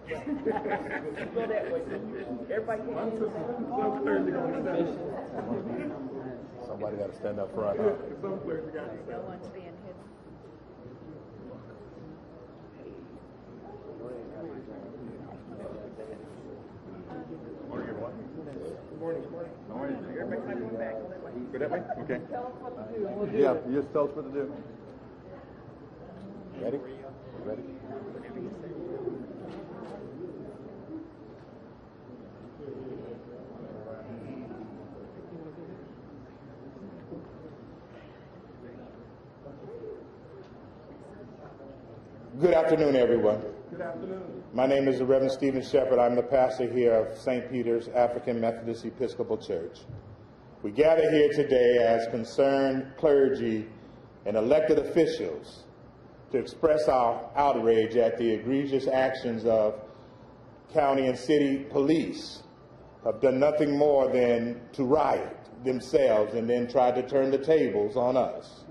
Go that way. Everybody Somebody got to stand up front. Huh? Some clergy got to No one's being hidden. Morning, everyone. Good morning. Good morning. Everybody come back. Go that way. Go that way? Okay. Tell us what to do. Yeah, you just tell us what to do. Ready? Ready? Good afternoon, everyone. Good afternoon. My name is the Reverend Stephen Shepherd. I'm the pastor here of St. Peter's African Methodist Episcopal Church. We gather here today as concerned clergy and elected officials to express our outrage at the egregious actions of county and city police who have done nothing more than to riot themselves and then try to turn the tables on us.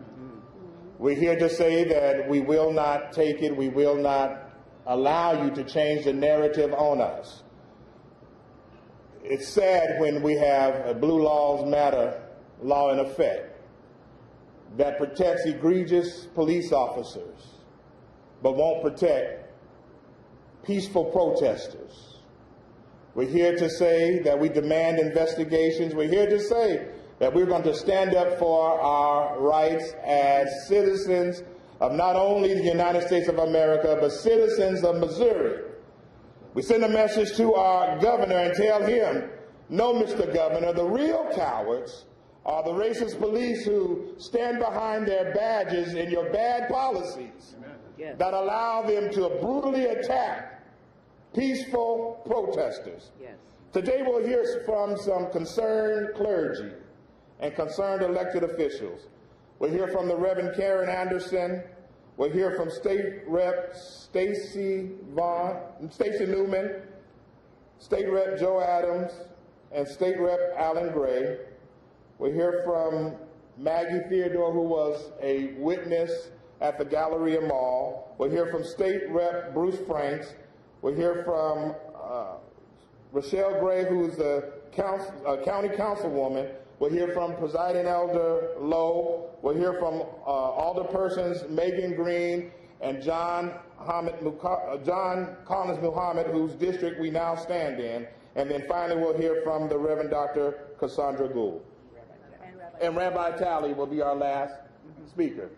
We're here to say that we will not take it, we will not allow you to change the narrative on us. It's sad when we have a Blue Lives Matter law in effect that protects egregious police officers but won't protect peaceful protesters. We're here to say that we demand investigations. We're here to say that we're going to stand up for our rights as citizens of not only the United States of America, but citizens of Missouri. We send a message to our governor and tell him, no, Mr. Governor, the real cowards are the racist police who stand behind their badges in your bad policies that allow them to brutally attack peaceful protesters. Today we'll hear from some concerned clergy and concerned elected officials. We'll hear from the Reverend Karen Anderson. We'll hear from State Rep Stacey Newman, State Rep Joe Adams, and State Rep Alan Gray. We'll hear from Maggie Theodore, who was a witness at the Galleria Mall. We'll hear from State Rep Bruce Franks. We'll hear from Rochelle Gray, who's the county councilwoman. We'll hear from Presiding Elder Lowe. We'll hear from Alderpersons Megan Green and John Collins Muhammad, whose district we now stand in. And then finally, we'll hear from the Reverend Dr. Cassandra Gould. And Rabbi Talley will be our last speaker.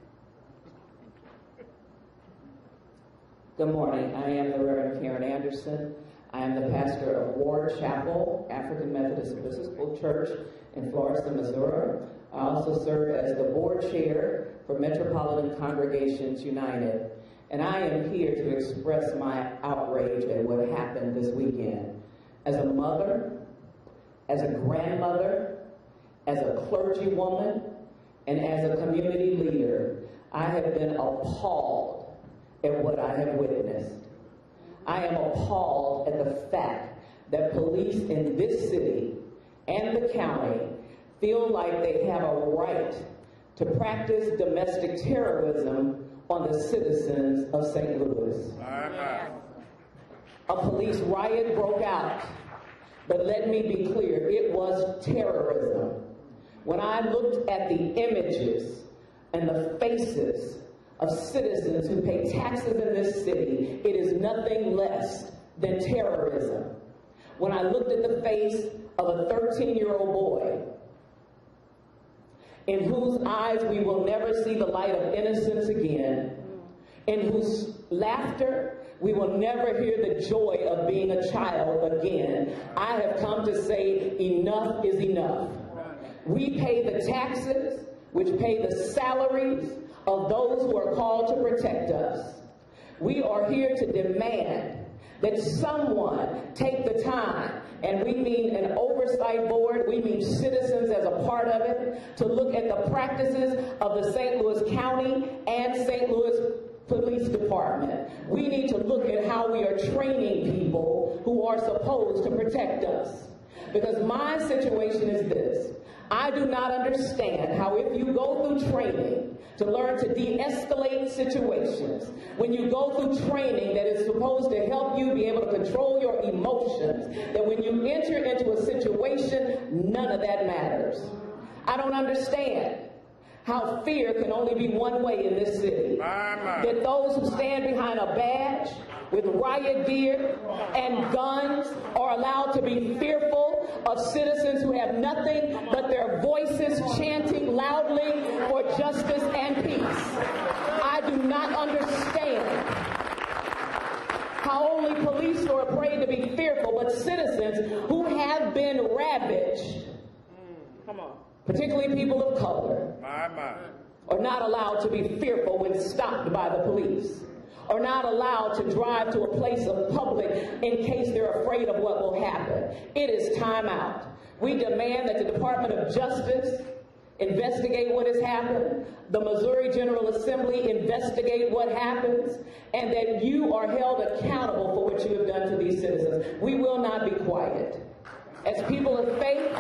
Good morning. I am the Reverend Karen Anderson. I am the pastor of Ward Chapel, African Methodist Episcopal Church in Florissant, Missouri. I also serve as the board chair for Metropolitan Congregations United. And I am here to express my outrage at what happened this weekend. As a mother, as a grandmother, as a clergywoman, and as a community leader, I have been appalled at what I have witnessed. I am appalled at the fact that police in this city and the county feel like they have a right to practice domestic terrorism on the citizens of St. Louis. A police riot broke out, but let me be clear, it was terrorism. When I looked at the images and the faces of citizens who pay taxes in this city, it is nothing less than terrorism. When I looked at the face of a 13-year-old boy, in whose eyes we will never see the light of innocence again, in whose laughter we will never hear the joy of being a child again, I have come to say enough is enough. We pay the taxes, which pay the salaries of those who are called to protect us. We are here to demand that someone take the time, and we mean an oversight board, we mean citizens as a part of it, to look at the practices of the St. Louis County and St. Louis Police Department. We need to look at how we are training people who are supposed to protect us. Because my situation is this: I do not understand how if you go through training to learn to de-escalate situations. When you go through training that is supposed to help you be able to control your emotions, that when you enter into a situation, none of that matters. I don't understand how fear can only be one way in this city. That those who stand behind a badge with riot gear and guns are allowed to be fearful of citizens who have nothing but their voices chanting loudly for justice and peace. I do not understand how only police are afraid to be fearful, but citizens who have been ravaged, particularly people of color, are not allowed to be fearful when stopped by the police, are not allowed to drive to a place of public in case they're afraid of what will happen. It is time out. We demand that the Department of Justice investigate what has happened, the Missouri General Assembly investigate what happens, and that you are held accountable for what you have done to these citizens. We will not be quiet. As people of faith,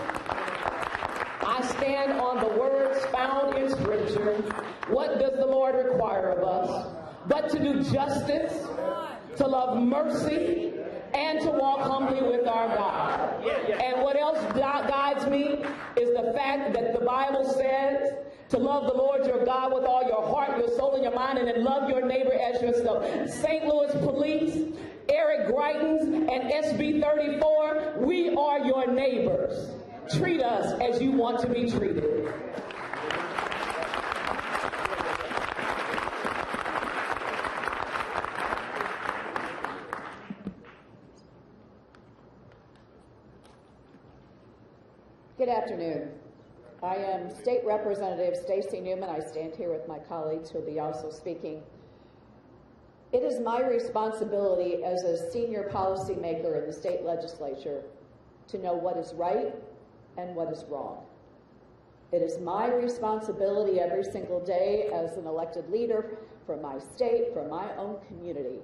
I stand on the words found in Scripture. What does the Lord require of us? But to do justice, to love mercy, and to walk humbly with our God. And what else guides me is the fact that the Bible says to love the Lord your God with all your heart, your soul, and your mind, and then love your neighbor as yourself. St. Louis Police, Eric Greitens, and SB 34, we are your neighbors. Treat us as you want to be treated. Good afternoon. I am State Representative Stacy Newman. I stand here with my colleagues who will be also speaking. It is my responsibility as a senior policymaker in the state legislature to know what is right and what is wrong. It is my responsibility every single day as an elected leader for my state, for my own community,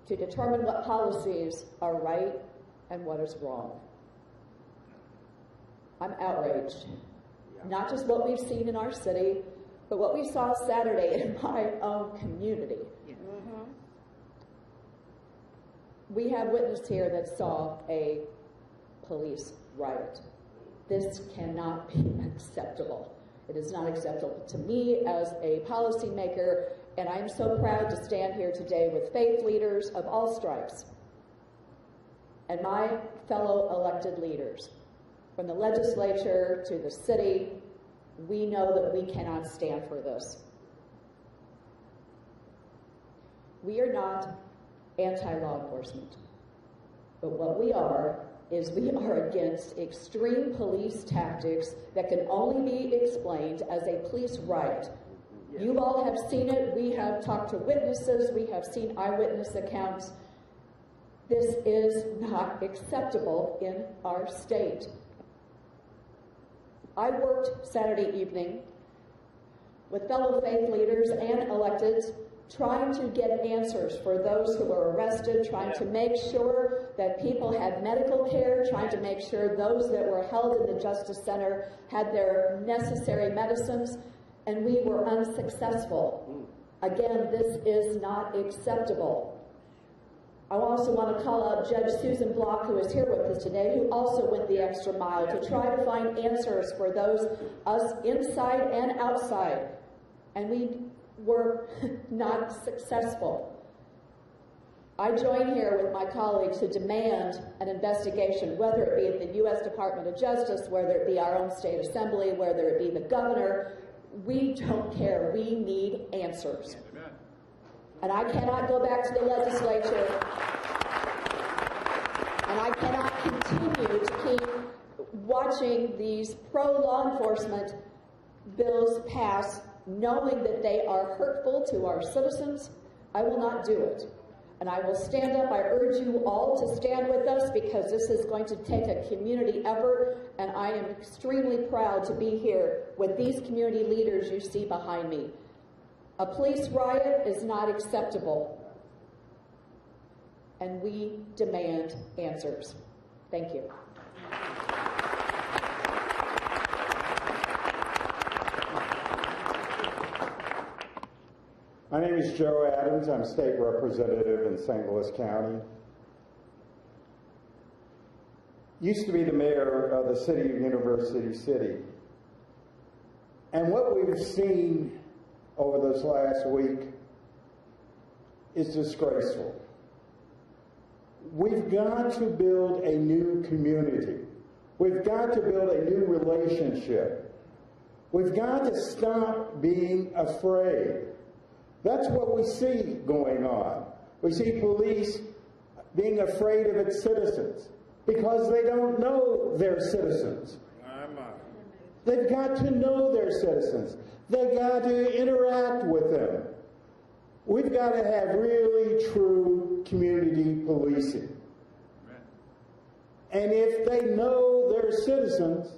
to determine what policies are right and what is wrong. I'm outraged. Not just what we've seen in our city, but what we saw Saturday in my own community. We have witness here that saw a police riot. This cannot be acceptable. It is not acceptable to me as a policymaker, and I'm so proud to stand here today with faith leaders of all stripes and my fellow elected leaders. From the legislature to the city, we know that we cannot stand for this. We are not anti-law enforcement, but what we are is we are against extreme police tactics that can only be explained as a police riot. You all have seen it. We have talked to witnesses. We have seen eyewitness accounts. This is not acceptable in our state. I worked Saturday evening with fellow faith leaders and electeds trying to get answers for those who were arrested, trying to make sure that people had medical care, trying to make sure those that were held in the Justice Center had their necessary medicines, and we were unsuccessful. Again, this is not acceptable. I also want to call out Judge Susan Block, who is here with us today, who also went the extra mile to try to find answers for those, us inside and outside, and we were not successful. I join here with my colleagues to demand an investigation, whether it be at the U.S. Department of Justice, whether it be our own state assembly, whether it be the governor. We don't care. We need answers. And I cannot go back to the legislature, and I cannot continue to keep watching these pro-law enforcement bills pass, knowing that they are hurtful to our citizens. I will not do it. And I will stand up. I urge you all to stand with us, because this is going to take a community effort, and I am extremely proud to be here with these community leaders you see behind me. A police riot is not acceptable, and we demand answers. Thank you. My name is Joe Adams. I'm state representative in St. Louis County. Used to be the mayor of the city of University City. And what we've seen over this last week is disgraceful. We've got to build a new community. We've got to build a new relationship. We've got to stop being afraid. That's what we see going on. We see police being afraid of its citizens because they don't know their citizens. They've got to know their citizens. They've got to interact with them. We've got to have really true community policing. And if they know their citizens,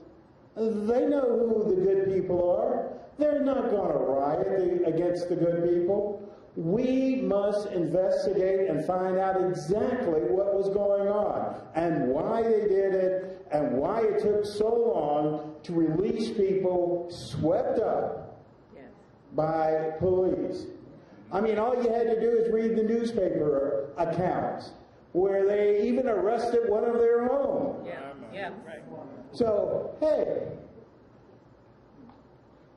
they know who the good people are. They're not going to riot against the good people. We must investigate and find out exactly what was going on and why they did it and why it took so long to release people swept up by police. I mean, all you had to do is read the newspaper accounts where they even arrested one of their own. Yeah, right. So, hey,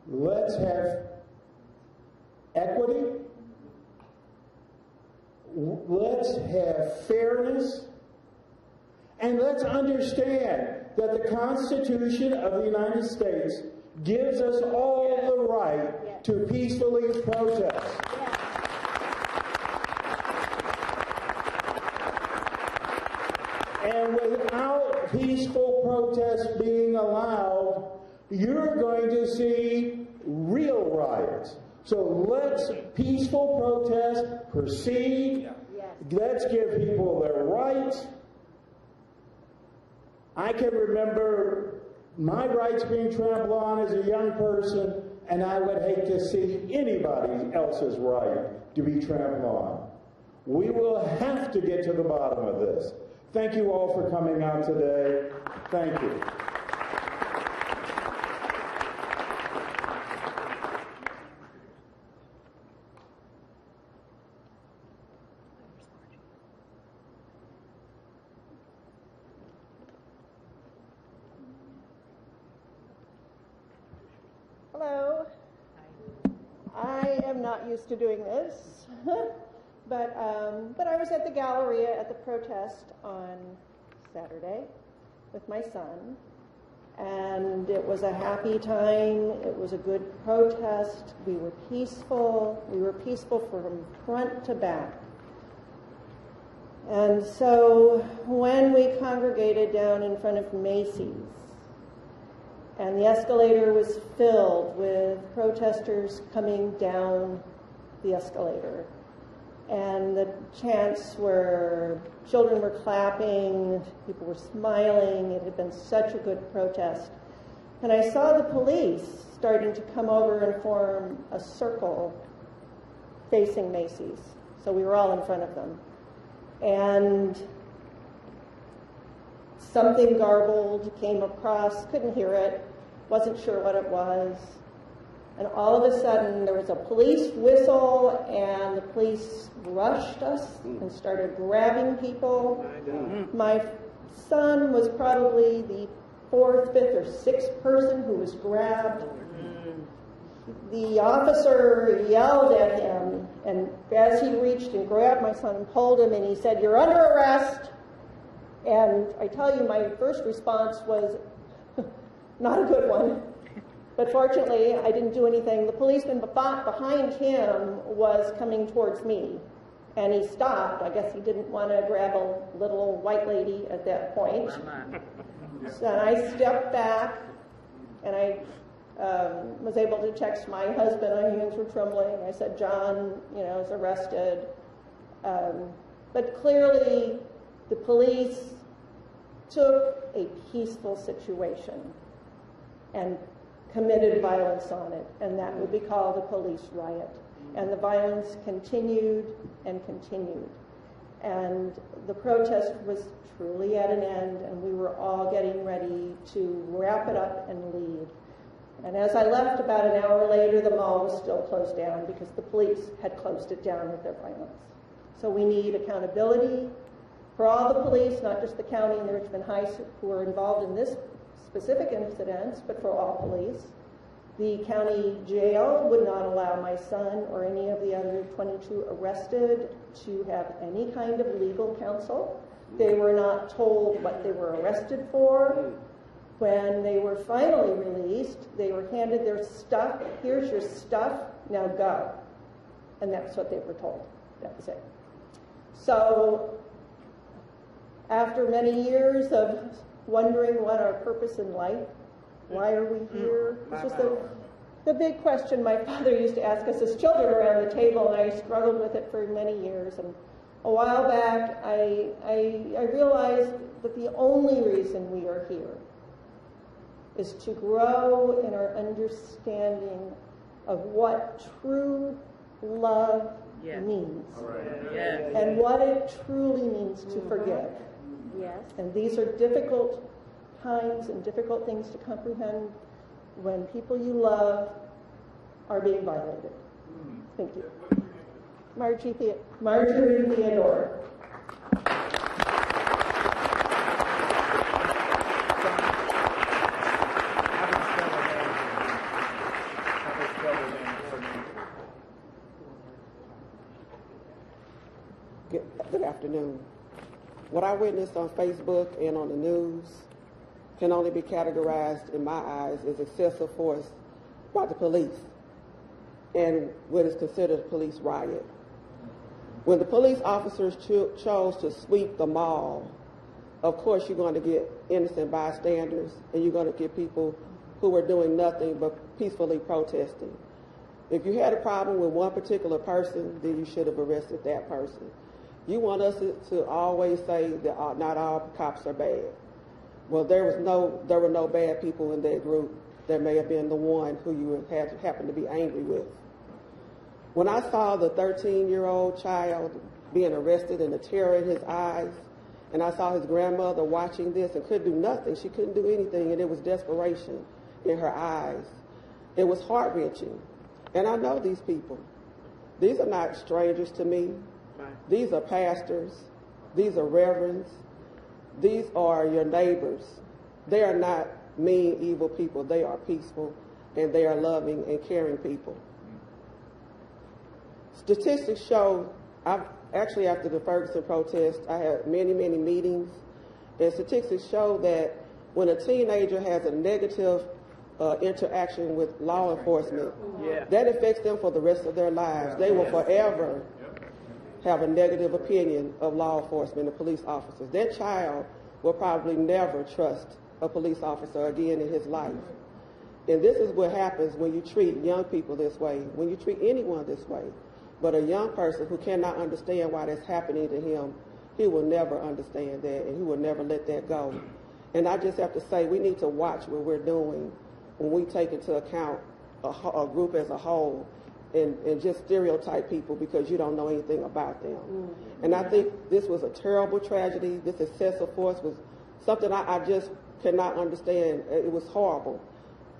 let's have equity. Let's have fairness. And let's understand that the Constitution of the United States gives us all the right to peacefully protest. And without peaceful protest being allowed, you're going to see real riots. So let's peaceful protest proceed. Let's give people their rights. I can remember my rights being trampled on as a young person, and I would hate to see anybody else's right to be trampled on. We will have to get to the bottom of this. Thank you all for coming out today. Thank you. Hello. I am not used to doing this, but I was at the Galleria at the protest on Saturday with my son, and it was a happy time. It was a good protest. We were peaceful. We were peaceful from front to back. And so when we congregated down in front of Macy's, and the escalator was filled with protesters coming down the escalator. And the chants were, children were clapping, people were smiling. It had been such a good protest. And I saw the police starting to come over and form a circle facing Macy's. So we were all in front of them. And something garbled came across, couldn't hear it, wasn't sure what it was. And all of a sudden there was a police whistle and the police rushed us and started grabbing people. My son was probably the fourth, fifth, or sixth person who was grabbed. The officer yelled at him, and as he reached and grabbed my son and pulled him, and he said, "You're under arrest." And I tell you, my first response was not a good one. But fortunately, I didn't do anything. The policeman behind him was coming towards me, and he stopped. I guess he didn't want to grab a little white lady at that point. So I stepped back, and I was able to text my husband. My hands were trembling. I said, "John, is arrested." But clearly, the police took a peaceful situation and committed violence on it, and that would be called a police riot. And the violence continued and continued. And the protest was truly at an end, and we were all getting ready to wrap it up and leave. And as I left about an hour later, the mall was still closed down because the police had closed it down with their violence. So we need accountability for all the police, not just the county and the Richmond Heights who are involved in this specific incidents, but for all police. The county jail would not allow my son or any of the other 22 arrested to have any kind of legal counsel. They were not told what they were arrested for. When they were finally released, they were handed their stuff. Here's your stuff, now go. And that's what they were told. That was it. So after many years of wondering what our purpose in life, why are we here? This was the big question my father used to ask us as children around the table, and I struggled with it for many years. And a while back, I realized that the only reason we are here is to grow in our understanding of what true love means, and what it truly means to forgive. Yes. And these are difficult times and difficult things to comprehend when people you love are being violated. Thank you. Marjorie Theodore. Good afternoon. What I witnessed on Facebook and on the news can only be categorized, in my eyes, as excessive force by the police and what is considered a police riot. When the police officers chose to sweep the mall, of course you're going to get innocent bystanders, and you're going to get people who were doing nothing but peacefully protesting. If you had a problem with one particular person, then you should have arrested that person. You want us to always say that not all cops are bad. Well, there were no bad people in that group. There may have been the one who you happened to be angry with. When I saw the 13-year-old child being arrested and the terror in his eyes, and I saw his grandmother watching this and couldn't do nothing, she couldn't do anything, and it was desperation in her eyes. It was heart-wrenching. And I know these people. These are not strangers to me. These are pastors. These are reverends. These are your neighbors. They are not mean, evil people. They are peaceful, and they are loving and caring people. Statistics show, actually after the Ferguson protest, I had many, many meetings, and statistics show that when a teenager has a negative interaction with law enforcement, that affects them for the rest of their lives. They will forever have a negative opinion of law enforcement and police officers. That child will probably never trust a police officer again in his life. And this is what happens when you treat young people this way, when you treat anyone this way. But a young person who cannot understand why that's happening to him, he will never understand that, and he will never let that go. And I just have to say, we need to watch what we're doing when we take into account a group as a whole, and just stereotype people because you don't know anything about them. And I think this was a terrible tragedy. This excessive force was something I just cannot understand. It was horrible.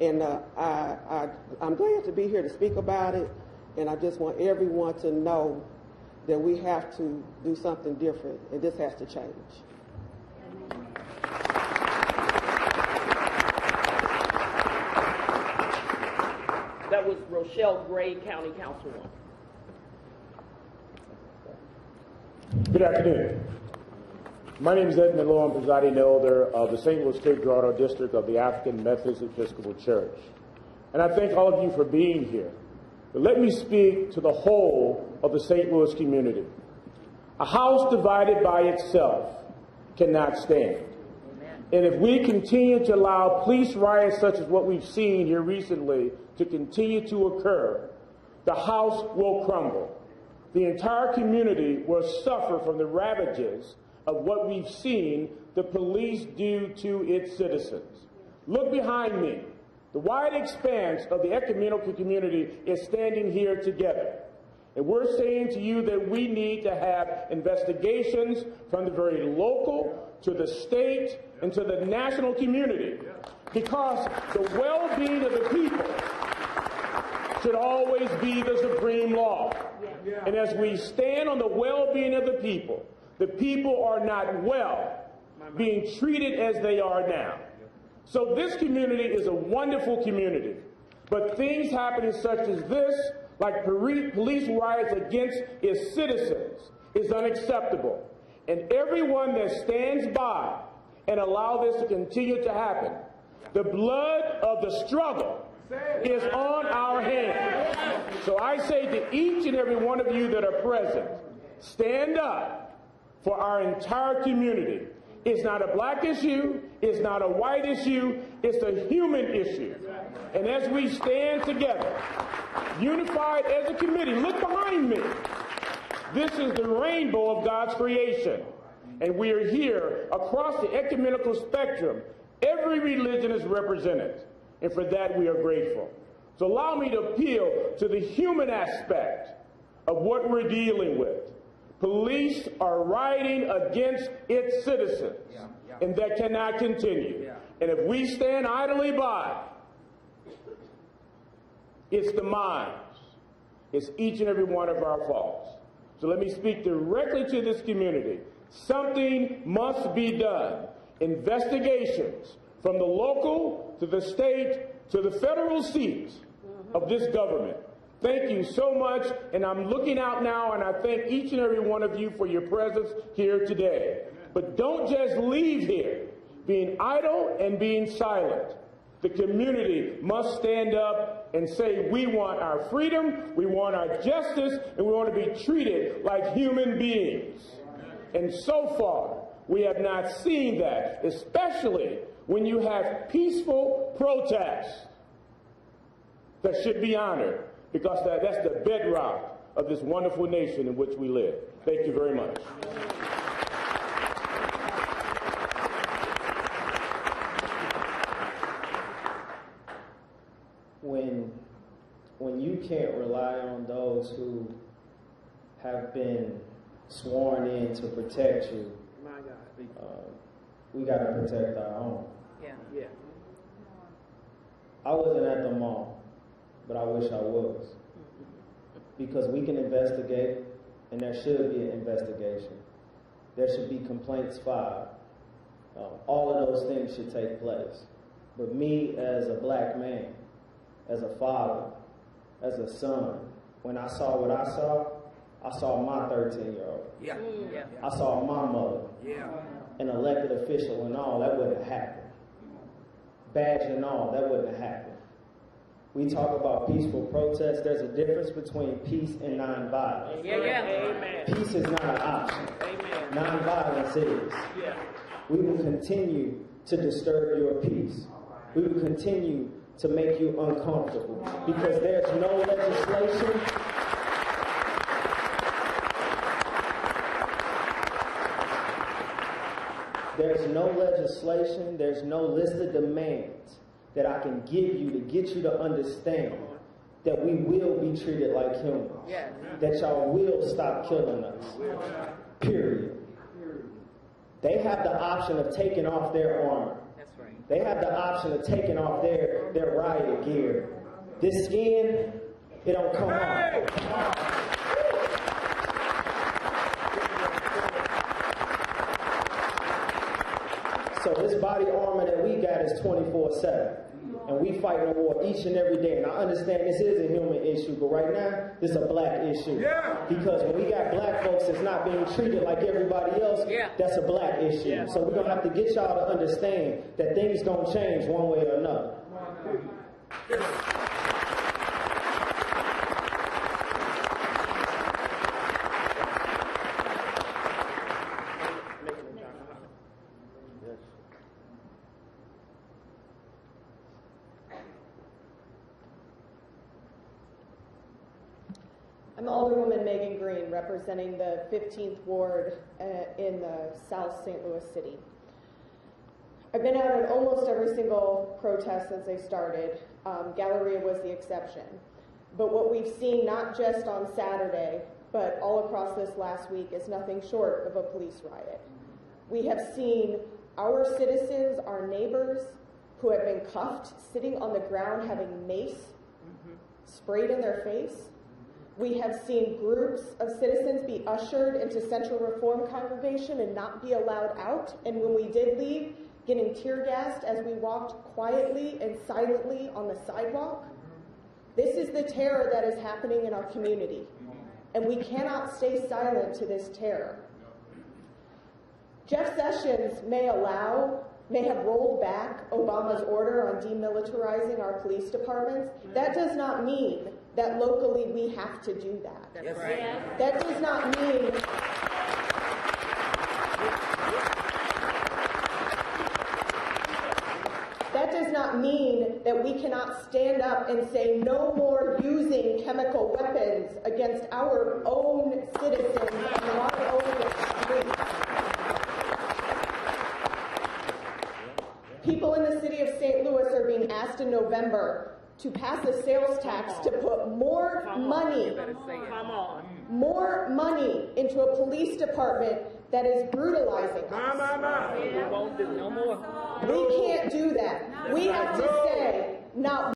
And I'm glad to be here to speak about it, and I just want everyone to know that we have to do something different, and this has to change. That was Rochelle Gray, County Councilwoman. Good afternoon. My name is Edmund Lowe. I'm presiding elder of the St. Louis State Dorado District of the African Methodist Episcopal Church. And I thank all of you for being here. But let me speak to the whole of the St. Louis community. A house divided by itself cannot stand. And if we continue to allow police riots such as what we've seen here recently to continue to occur, the house will crumble. The entire community will suffer from the ravages of what we've seen the police do to its citizens. Look behind me. The wide expanse of the ecumenical community is standing here together. And we're saying to you that we need to have investigations from the very local to the state and to the national community because the well-being of the people should always be the supreme law. And as we stand on the well-being of the people are not well being treated as they are now. So this community is a wonderful community, but things happening such as this, like police riots against its citizens, is unacceptable. And everyone that stands by and allow this to continue to happen, the blood of the struggle is on our hands. So I say to each and every one of you that are present, stand up for our entire community. It's not a black issue, it's not a white issue, it's a human issue. And as we stand together, unified as a committee, look behind me. This is the rainbow of God's creation. And we are here across the ecumenical spectrum. Every religion is represented. And for that, we are grateful. So allow me to appeal to the human aspect of what we're dealing with. Police are rioting against its citizens, and that cannot continue. And if we stand idly by, it's the minds. It's each and every one of our faults. So let me speak directly to this community. Something must be done. Investigations from the local to the state to the federal seat of this government. Thank you so much, and I'm looking out now, and I thank each and every one of you for your presence here today. But don't just leave here being idle and being silent. The community must stand up and say, we want our freedom, we want our justice, and we want to be treated like human beings. And so far, we have not seen that, especially when you have peaceful protests that should be honored, because that's the bedrock of this wonderful nation in which we live. Thank you very much. When you can't rely on those who have been sworn in to protect you, we got to protect our own. Yeah. I wasn't at the mall, but I wish I was. Because we can investigate, and there should be an investigation. There should be complaints filed. All of those things should take place. But me, as a black man, as a father, as a son, when I saw what I saw my 13-year-old. Yeah. I saw my mother. Yeah. An elected official and all, that wouldn't have happened. Badge and all, that wouldn't have happened. We talk about peaceful protests. There's a difference between peace and nonviolence. Yeah. Amen. Peace is not an option. Amen. Nonviolence is. Yeah. We will continue to disturb your peace. We will continue to make you uncomfortable because there's no legislation. There's no legislation, there's no list of demands that I can give you to get you to understand that we will be treated like humans. Yes. That y'all will stop killing us. Period. They have the option of taking off their armor. That's right. They have the option of taking off their riot gear. This skin, it don't come off. So this body armor that we got is 24/7. And we fight a war each and every day. And I understand this is a human issue, but right now, this is a black issue. Yeah. Because when we got black folks that's not being treated like everybody else, that's a black issue. Yeah. So we're going to have to get y'all to understand that things going to change one way or another. I'm Alderwoman Megan Green, representing the 15th Ward in the South St. Louis City. I've been out at almost every single protest since they started. Galleria was the exception. But what we've seen, not just on Saturday, but all across this last week, is nothing short of a police riot. We have seen our citizens, our neighbors, who have been cuffed, sitting on the ground having mace sprayed in their face. We have seen groups of citizens be ushered into Central Reform Congregation and not be allowed out. And when we did leave, getting tear gassed as we walked quietly and silently on the sidewalk. This is the terror that is happening in our community. And we cannot stay silent to this terror. Jeff Sessions may have rolled back Obama's order on demilitarizing our police departments. That does not mean that locally we have to do that. That's right. That does not mean that we cannot stand up and say no more using chemical weapons against our own citizens and our own streets. People in the city of St. Louis are being asked in November to pass a sales tax to put more money into a police department that is brutalizing us. We won't do no more. We can't do that. We have to say, not